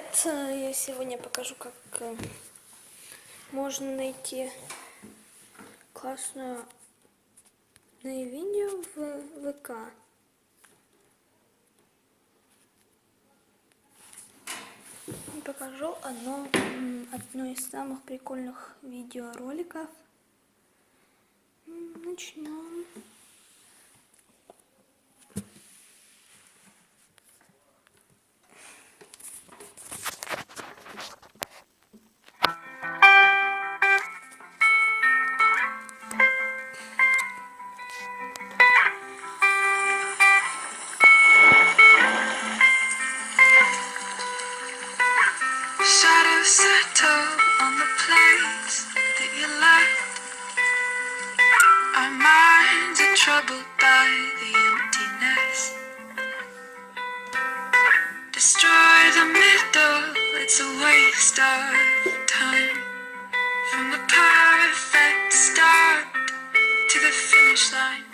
Привет! Я сегодня покажу, как можно найти классное видео в ВК. Покажу одно из самых прикольных видеороликов. Начнем. Shadows settle on the place that you left. Our minds are troubled by the emptiness. Destroy the middle, it's a waste of time. From the perfect start to the finish line.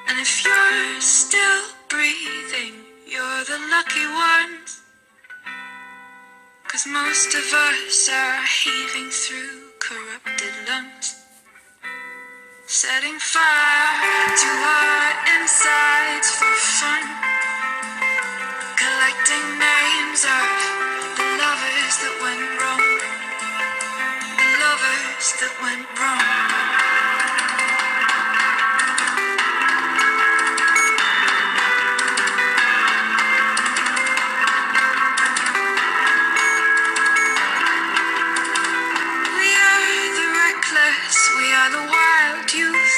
And if you're still breathing, you're the lucky ones. 'Cause most of us are heaving through corrupted lungs, setting fire to our insides for fun, collecting names of the lovers that went wrong, the lovers that went wrong. We are the wild youth,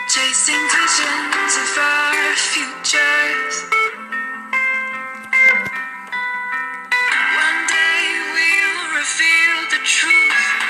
chasing visions of our futures. One day we'll reveal the truth.